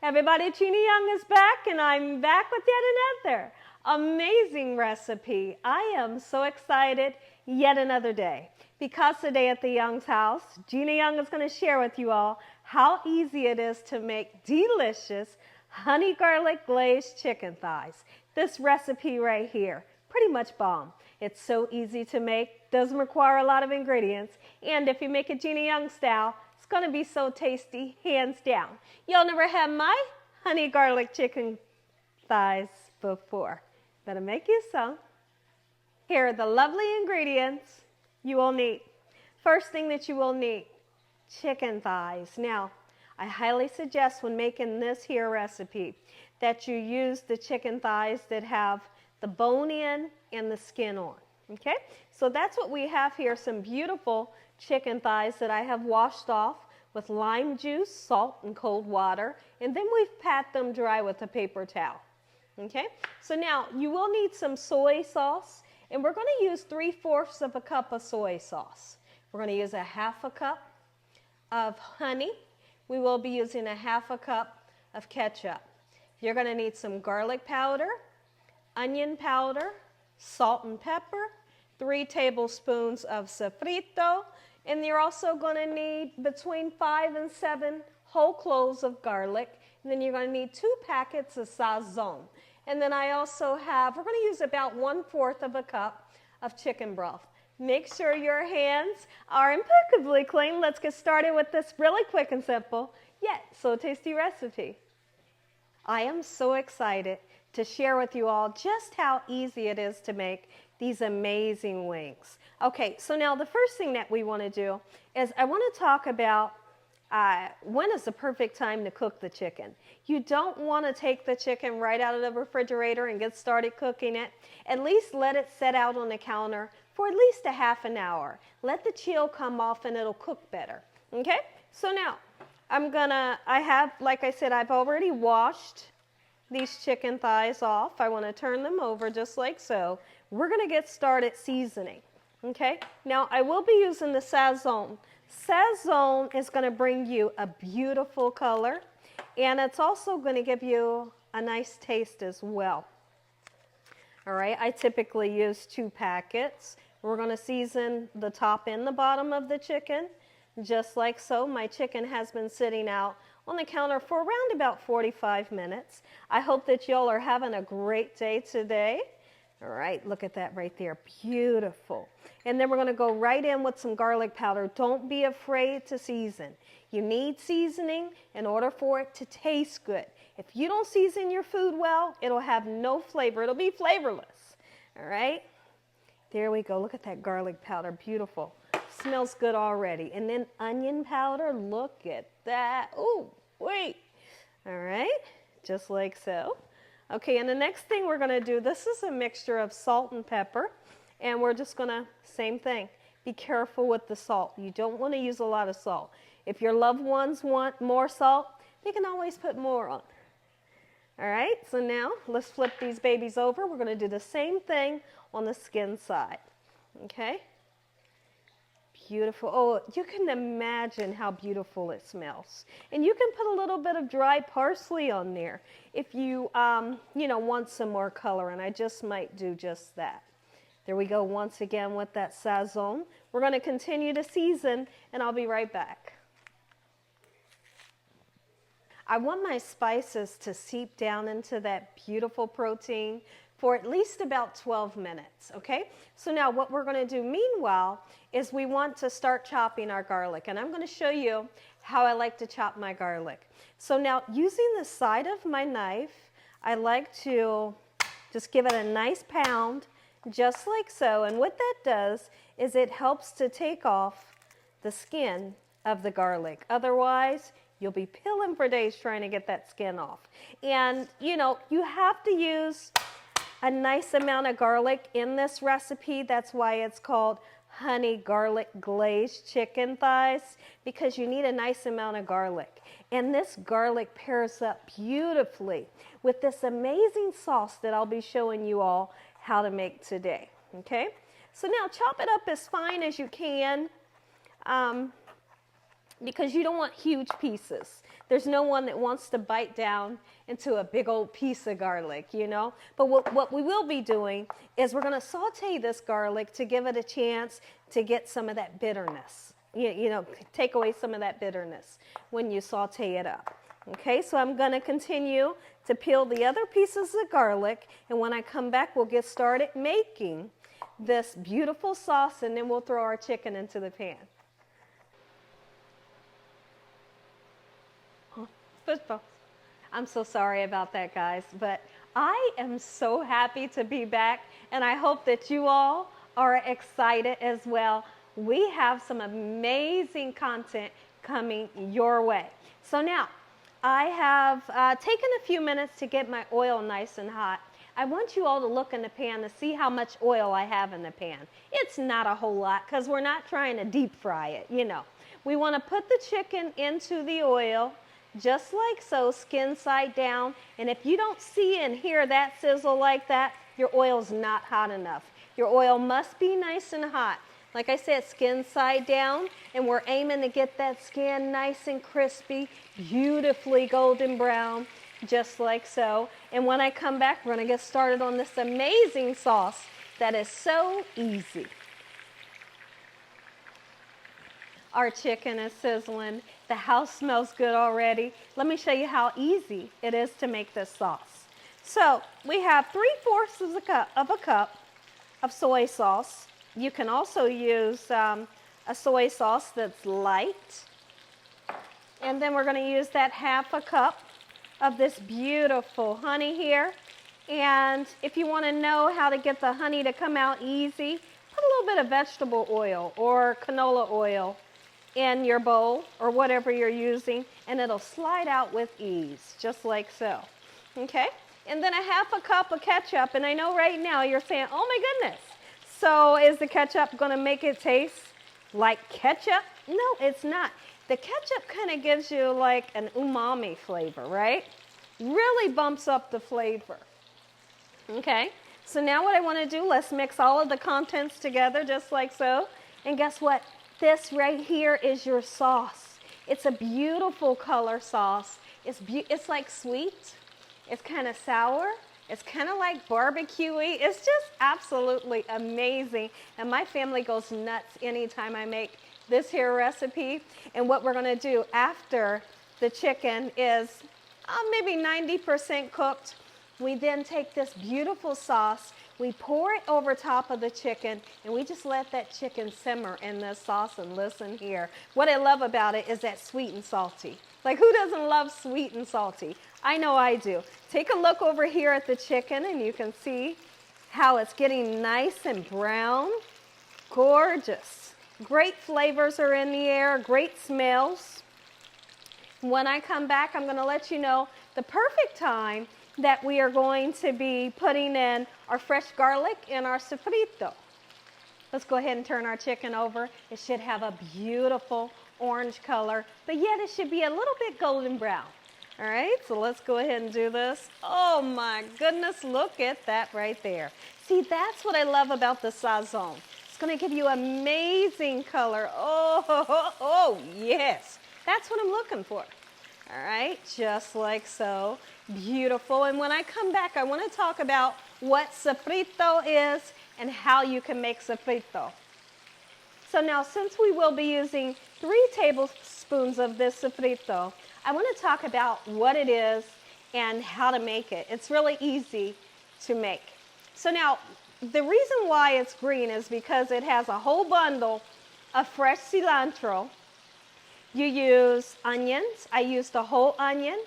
Everybody, Gina Young is back, and I'm back with yet another amazing recipe. I am so excited yet another day because today at the Young's house, Gina Young is going to share with you all how easy it is to make delicious honey garlic glazed chicken thighs. This recipe right here, pretty much bomb. It's so easy to make, doesn't require a lot of ingredients, and if you make it Gina Young style, it's going to be so tasty, hands down. Y'all never had my honey garlic chicken thighs before. Better make you some. Here are the lovely ingredients you will need. First thing that you will need, chicken thighs. Now, I highly suggest when making this here recipe that you use the chicken thighs that have the bone in and the skin on. Okay, so that's what we have here, some beautiful chicken thighs that I have washed off with lime juice, salt, and cold water, and then we've pat them dry with a paper towel. Okay, so now you will need some soy sauce, and we're going to use 3/4 of a cup of soy sauce. We're going to use a 1/2 cup of honey. We will be using a 1/2 cup of ketchup. You're going to need some garlic powder, onion powder, salt and pepper, 3 tablespoons of sofrito, and you're also going to need between 5 and 7 whole cloves of garlic. And then you're going to need 2 packets of sazon. And then I also have, we're going to use about 1/4 of a cup of chicken broth. Make sure your hands are impeccably clean. Let's get started with this really quick and simple, yet so tasty recipe. I am so excited to share with you all just how easy it is to make these amazing wings. Okay, so now the first thing that we want to do is I want to talk about when is the perfect time to cook the chicken. You don't want to take the chicken right out of the refrigerator and get started cooking it. At least let it set out on the counter for at least a 1/2 hour. Let the chill come off and it'll cook better. Okay, so now like I said, I've already washed these chicken thighs off. I want to turn them over just like so. We're going to get started seasoning. Okay, now I will be using the sazon. Sazon is going to bring you a beautiful color, and it's also going to give you a nice taste as well. All right, I typically use 2 packets. We're going to season the top and the bottom of the chicken, just like so. My chicken has been sitting out on the counter for around about 45 minutes. I hope that y'all are having a great day today. All right, look at that right there, beautiful. And then we're going to go right in with some garlic powder. Don't be afraid to season. You need seasoning in order for it to taste good. If you don't season your food well, it'll have no flavor. It'll be flavorless. All right, there we go. Look at that garlic powder, beautiful. Smells good already. And then onion powder, look at that. Oh, wait. All right, just like so. Okay, and the next thing we're going to do, this is a mixture of salt and pepper, and we're just going to, same thing, be careful with the salt. You don't want to use a lot of salt. If your loved ones want more salt, they can always put more on. All right, so now let's flip these babies over. We're going to do the same thing on the skin side. Okay, beautiful. Oh, you can imagine how beautiful it smells. And you can put a little bit of dry parsley on there if you, want some more color, and I just might do just that. There we go once again with that sazon. We're going to continue to season, and I'll be right back. I want my spices to seep down into that beautiful protein for at least about 12 minutes, okay? So now what we're going to do meanwhile is we want to start chopping our garlic, and I'm going to show you how I like to chop my garlic. So now using the side of my knife, I like to just give it a nice pound, just like so, and what that does is it helps to take off the skin of the garlic. Otherwise, you'll be peeling for days trying to get that skin off. And, you have to use a nice amount of garlic in this recipe. That's why it's called honey garlic glazed chicken thighs, because you need a nice amount of garlic. And this garlic pairs up beautifully with this amazing sauce that I'll be showing you all how to make today. Okay, so now chop it up as fine as you can. because you don't want huge pieces. There's no one that wants to bite down into a big old piece of garlic, you know. But what we will be doing is we're going to saute this garlic to give it a chance to get some of that bitterness. You know, take away some of that bitterness when you saute it up. Okay, so I'm going to continue to peel the other pieces of garlic, and when I come back, we'll get started making this beautiful sauce, and then we'll throw our chicken into the pan. I'm so sorry about that, guys, but I am so happy to be back, and I hope that you all are excited as well. We have some amazing content coming your way. So now, I have taken a few minutes to get my oil nice and hot. I want you all to look in the pan to see how much oil I have in the pan. It's not a whole lot because we're not trying to deep fry it, you know. We want to put the chicken into the oil, just like so, skin side down. And if you don't see and hear that sizzle like that, your oil's not hot enough. Your oil must be nice and hot. Like I said, skin side down, and we're aiming to get that skin nice and crispy, beautifully golden brown, just like so. And when I come back, we're going to get started on this amazing sauce that is so easy. Our chicken is sizzling. The house smells good already. Let me show you how easy it is to make this sauce. So we have 3/4 of a cup of soy sauce. You can also use a soy sauce that's light. And then we're going to use that 1/2 cup of this beautiful honey here. And if you want to know how to get the honey to come out easy, put a little bit of vegetable oil or canola oil in your bowl or whatever you're using, and it'll slide out with ease, just like so. Okay? And then a 1/2 cup of ketchup. And I know right now you're saying, oh my goodness, so is the ketchup going to make it taste like ketchup? No, it's not. The ketchup kind of gives you like an umami flavor, right? Really bumps up the flavor. Okay, so now what I want to do, let's mix all of the contents together just like so. And guess what? This right here is your sauce. It's a beautiful color sauce. It's like sweet. It's kind of sour. It's kind of like barbecue-y. It's just absolutely amazing. And my family goes nuts anytime I make this here recipe. And what we're going to do after the chicken is maybe 90% cooked. We then take this beautiful sauce, we pour it over top of the chicken, and we just let that chicken simmer in this sauce. And listen here, what I love about it is that sweet and salty. Like, who doesn't love sweet and salty? I know I do. Take a look over here at the chicken, and you can see how it's getting nice and brown. Gorgeous. Great flavors are in the air, great smells. When I come back, I'm going to let you know the perfect time that we are going to be putting in our fresh garlic and our sofrito. Let's go ahead and turn our chicken over. It should have a beautiful orange color, but yet it should be a little bit golden brown. All right, so let's go ahead and do this. Oh my goodness, look at that right there. See, that's what I love about the sazon. It's going to give you amazing color. Oh, yes. That's what I'm looking for. All right, just like so. Beautiful. And when I come back, I want to talk about what sofrito is and how you can make sofrito. So now, since we will be using 3 tablespoons of this sofrito, I want to talk about what it is and how to make it. It's really easy to make. So now, the reason why it's green is because it has a whole bundle of fresh cilantro. You use onions. I used a whole onion.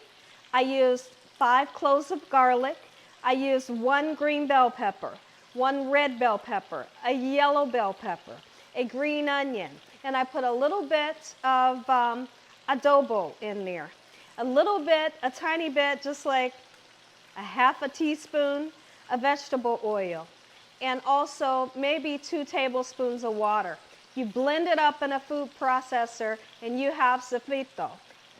I used 5 cloves of garlic. I used 1 green bell pepper, 1 red bell pepper, a yellow bell pepper, a green onion, and I put a little bit of adobo in there. A tiny bit, just like a 1/2 teaspoon of vegetable oil, and also maybe 2 tablespoons of water. You blend it up in a food processor and you have sofrito.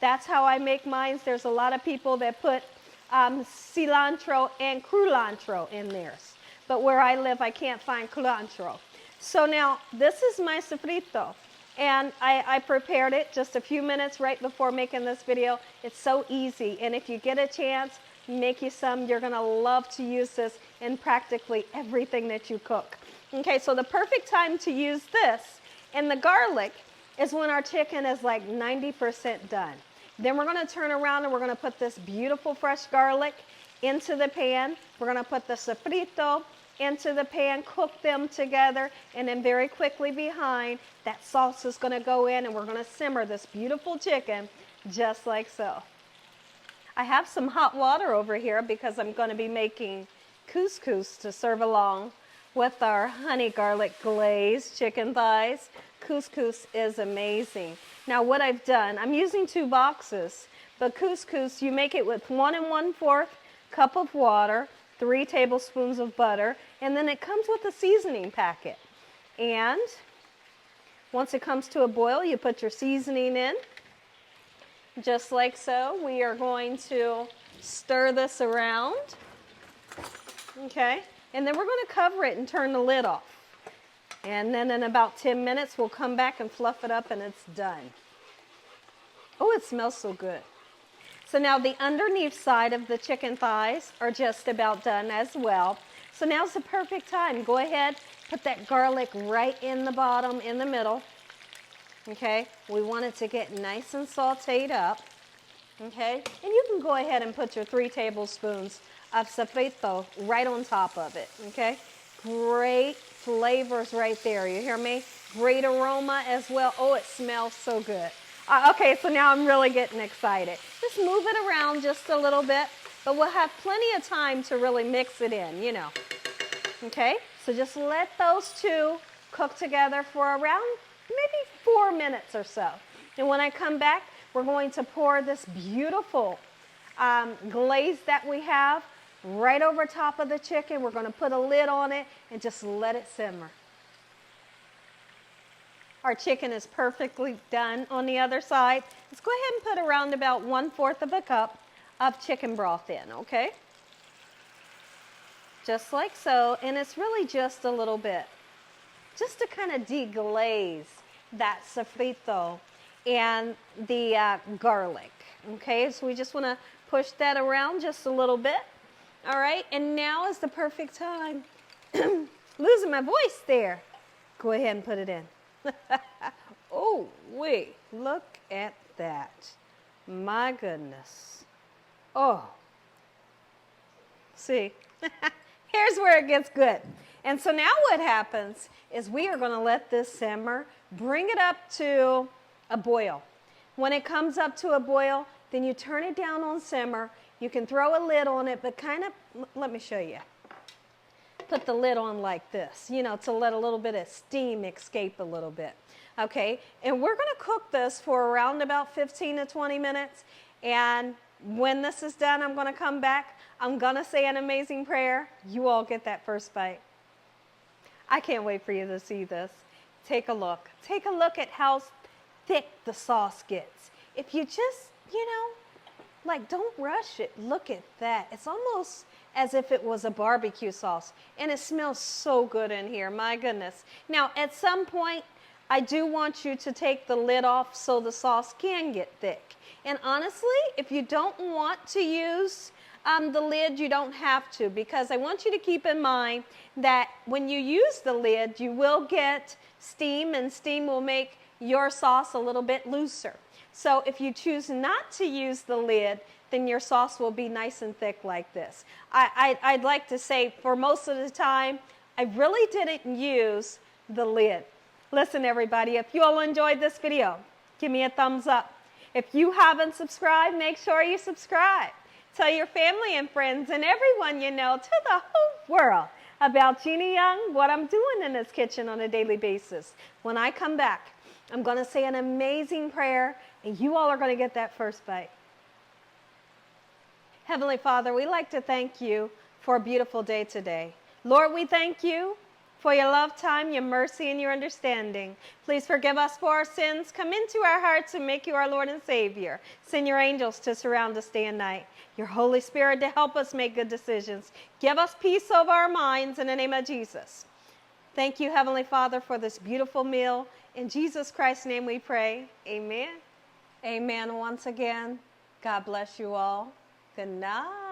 That's how I make mine. There's a lot of people that put cilantro and culantro in theirs. But where I live, I can't find culantro. So now, this is my sofrito. And I prepared it just a few minutes right before making this video. It's so easy. And if you get a chance, make you some. You're going to love to use this in practically everything that you cook. Okay, so the perfect time to use this and the garlic is when our chicken is like 90% done. Then we're going to turn around and we're going to put this beautiful fresh garlic into the pan. We're going to put the sofrito into the pan, cook them together, and then very quickly behind, that sauce is going to go in and we're going to simmer this beautiful chicken just like so. I have some hot water over here because I'm going to be making couscous to serve along with our honey garlic glazed chicken thighs. Couscous is amazing. Now what I've done, I'm using 2 boxes, but couscous, you make it with 1 1/4 cup of water, 3 tablespoons of butter, and then it comes with a seasoning packet. And once it comes to a boil, you put your seasoning in, just like so. We are going to stir this around, okay? And then we're going to cover it and turn the lid off. And then in about 10 minutes, we'll come back and fluff it up and it's done. Oh, it smells so good. So now the underneath side of the chicken thighs are just about done as well. So now's the perfect time. Go ahead, put that garlic right in the bottom, in the middle. Okay, we want it to get nice and sauteed up. Okay, and you can go ahead and put your 3 tablespoons of sofrito right on top of it. Okay, great flavors right there. You hear me? Great aroma as well. Oh, it smells so good. Okay, so now I'm really getting excited. Just move it around just a little bit, but we'll have plenty of time to really mix it in, you know. Okay, so just let those 2 cook together for around maybe 4 minutes or so. And when I come back, we're going to pour this beautiful glaze that we have right over top of the chicken. We're going to put a lid on it and just let it simmer. Our chicken is perfectly done on the other side. Let's go ahead and put around about 1/4 of a cup of chicken broth in, okay? Just like so, and it's really just a little bit, just to kind of deglaze that sofrito and the garlic, okay? So we just want to push that around just a little bit, all right? And now is the perfect time. Losing my voice there. Go ahead and put it in. Oh, wait, look at that. My goodness. Oh, see, here's where it gets good. And so now what happens is we are going to let this simmer, bring it up to a boil. When it comes up to a boil, then you turn it down on simmer. You can throw a lid on it, but kind of, let me show you. Put the lid on like this, you know, to let a little bit of steam escape a little bit. Okay, and we're going to cook this for around about 15 to 20 minutes. And when this is done, I'm going to come back. I'm going to say an amazing prayer. You all get that first bite. I can't wait for you to see this. Take a look. Take a look at how thick the sauce gets. If you just, you know, like, don't rush it. Look at that. It's almost as if it was a barbecue sauce. And it smells so good in here. My goodness. Now, at some point, I do want you to take the lid off so the sauce can get thick. And honestly, if you don't want to use the lid, you don't have to, because I want you to keep in mind that when you use the lid, you will get steam, and steam will make your sauce a little bit looser. So if you choose not to use the lid, then your sauce will be nice and thick like this. I'd like to say for most of the time, I really didn't use the lid. Listen, everybody, if you all enjoyed this video, give me a thumbs up. If you haven't subscribed, make sure you subscribe. Tell your family and friends and everyone you know, to the whole world, about Gina Young, what I'm doing in this kitchen on a daily basis. When I come back, I'm going to say an amazing prayer, and you all are going to get that first bite. Heavenly Father, we like to thank you for a beautiful day today. Lord, we thank you for your love time, your mercy, and your understanding. Please forgive us for our sins. Come into our hearts and make you our Lord and Savior. Send your angels to surround us day and night. Your Holy Spirit to help us make good decisions. Give us peace over our minds in the name of Jesus. Thank you, Heavenly Father, for this beautiful meal. In Jesus Christ's name we pray. Amen. Amen once again. God bless you all. Good night.